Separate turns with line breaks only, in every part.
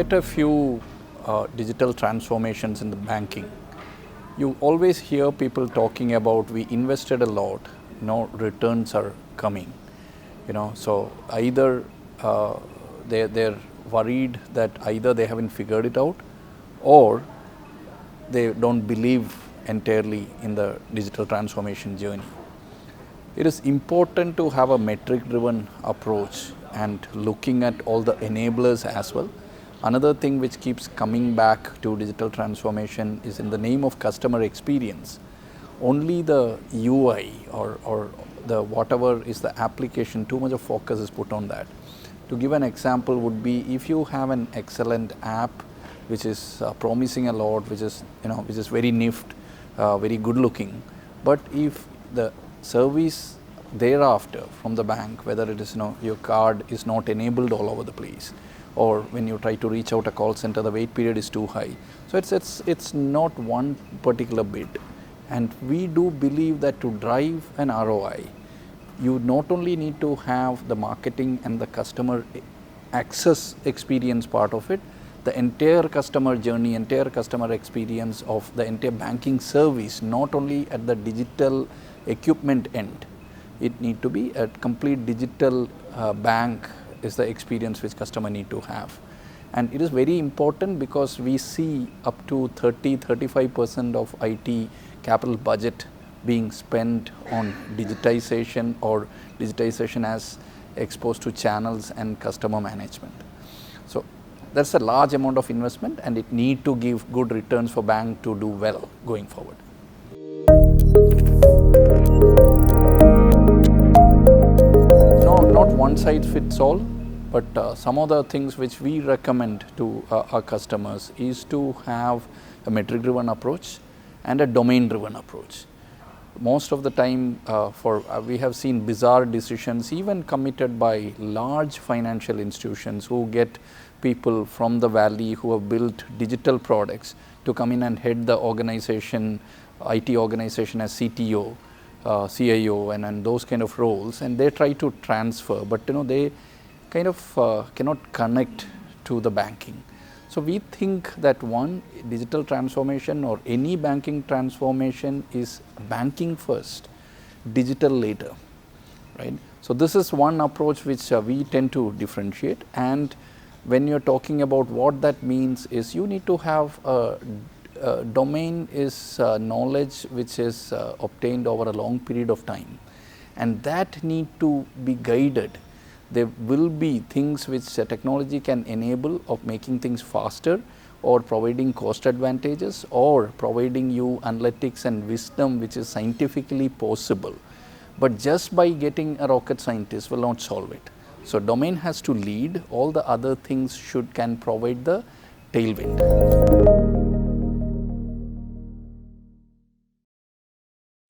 quite a few digital transformations in the banking. You always hear people talking about we invested a lot, no returns are coming. So either they're worried that either they haven't figured it out or they don't believe entirely in the digital transformation journey. It is important to have a metric-driven approach and looking at all the enablers as well. Another thing which keeps coming back to digital transformation is in the name of customer experience. Only the UI or the whatever is the application, too much of focus is put on that. To give an example would be if you have an excellent app which is promising a lot, which is very nift, very good looking, but if the service thereafter from the bank, whether it is your card is not enabled all over the place, or when you try to reach out a call center, the wait period is too high. So it's not one particular bit, and we do believe that to drive an ROI, you not only need to have the marketing and the customer access experience part of it, the entire customer journey, entire customer experience of the entire banking service, not only at the digital equipment end. It need to be a complete digital bank is the experience which customer need to have. And it is very important because we see up to 30-35% of IT capital budget being spent on digitization or digitization as exposed to channels and customer management. So that's a large amount of investment and it need to give good returns for bank to do well going forward. No, not one size fits all, but some of the things which we recommend to our customers is to have a metric-driven approach and a domain-driven approach. Most of the time we have seen bizarre decisions even committed by large financial institutions who get people from the valley who have built digital products to come in and head the organization, IT organization as CTO, CIO and those kind of roles, and they try to transfer, but they kind of cannot connect to the banking. So we think that one, digital transformation or any banking transformation is banking first, digital later, right? So this is one approach which we tend to differentiate, and when you're talking about what that means is you need to have a domain is knowledge which is obtained over a long period of time, and that need to be guided. There will be things which technology can enable of making things faster or providing cost advantages or providing you analytics and wisdom which is scientifically possible, but just by getting a rocket scientist will not solve it. So domain has to lead, all the other things can provide the tailwind.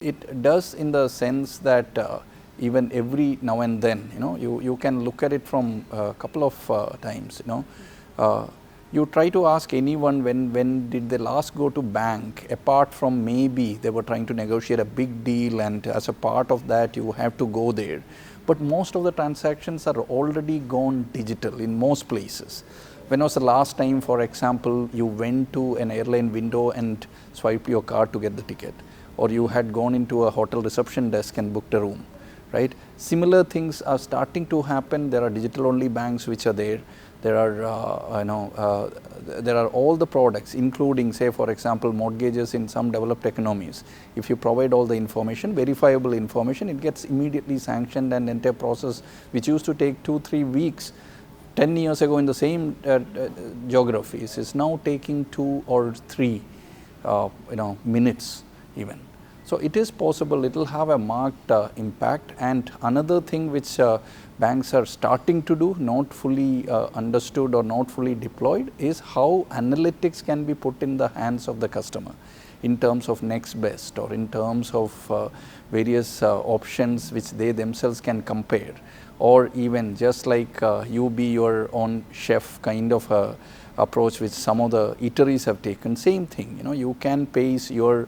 It does in the sense that even every now and then, you can look at it from a couple of times. You try to ask anyone when did they last go to bank, apart from maybe they were trying to negotiate a big deal, and as a part of that you have to go there. But most of the transactions are already gone digital in most places. When was the last time, for example, you went to an airline window and swiped your card to get the ticket, or you had gone into a hotel reception desk and booked a room? Right? Similar things are starting to happen. There are digital only banks which are there. There are there are all the products, including, say for example, mortgages in some developed economies. If you provide all the information, verifiable information, it gets immediately sanctioned, and entire process which used to take 2-3 weeks 10 years ago in the same geographies is now taking 2 or 3 minutes even. So it is possible, it will have a marked impact. And another thing which banks are starting to do, not fully understood or not fully deployed, is how analytics can be put in the hands of the customer in terms of next best or in terms of various options which they themselves can compare, or even just like you be your own chef kind of approach which some of the eateries have taken. Same thing, you can pace your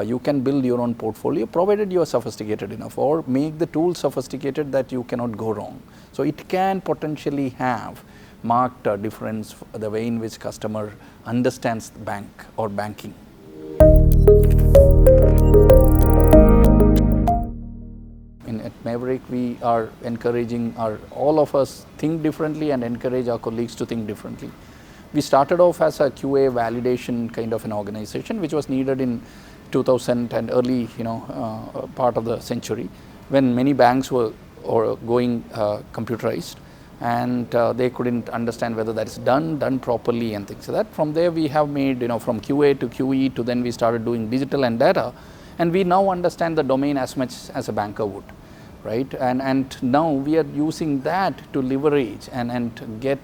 you can build your own portfolio provided you are sophisticated enough, or make the tool sophisticated that you cannot go wrong. So it can potentially have marked difference the way in which customer understands the bank or banking. At Maverick, we are encouraging all of us think differently and encourage our colleagues to think differently. We started off as a QA validation kind of an organization, which was needed in 2000 and early part of the century, when many banks were going computerized, and they couldn't understand whether that is done properly and things like that. From there, we have made from QA to QE to then we started doing digital and data, and we now understand the domain as much as a banker would, right? And now we are using that to leverage and get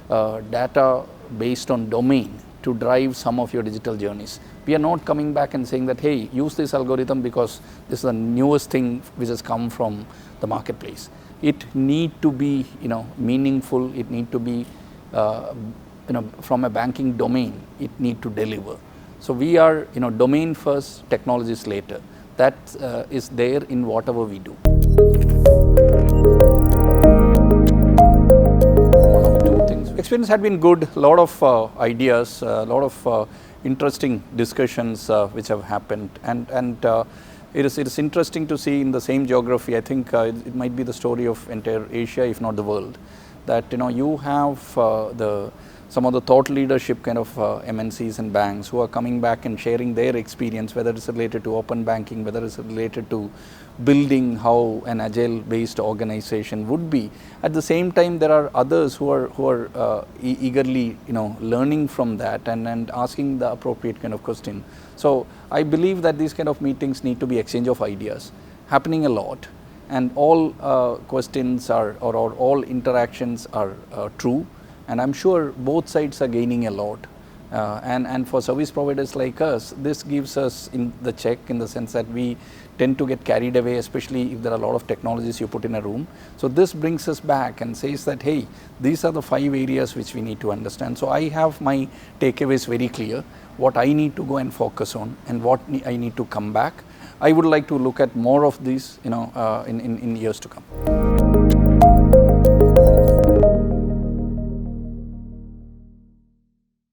data based on domain to drive some of your digital journeys. We are not coming back and saying that, hey, use this algorithm because this is the newest thing which has come from the marketplace. It need to be meaningful. It need to be from a banking domain. It need to deliver. So we are domain first, technologies later. That is there in whatever we do. One of two things. Experience had been good. A lot of ideas, a lot of interesting discussions which have happened, and it is interesting to see in the same geography. I think it might be the story of entire Asia, if not the world, that you have some of the thought leadership kind of MNCs and banks who are coming back and sharing their experience, whether it's related to open banking, whether it's related to building how an agile based organization would be. At the same time, there are others who are eagerly learning from that and asking the appropriate kind of question. So I believe that these kind of meetings need to be exchange of ideas happening a lot, and all questions or all interactions are true. And I'm sure both sides are gaining a lot. And for service providers like us, this gives us in the check, in the sense that we tend to get carried away, especially if there are a lot of technologies you put in a room. So this brings us back and says that, hey, these are the 5 areas which we need to understand. So I have my takeaways very clear, what I need to go and focus on and what I need to come back. I would like to look at more of these in years to come.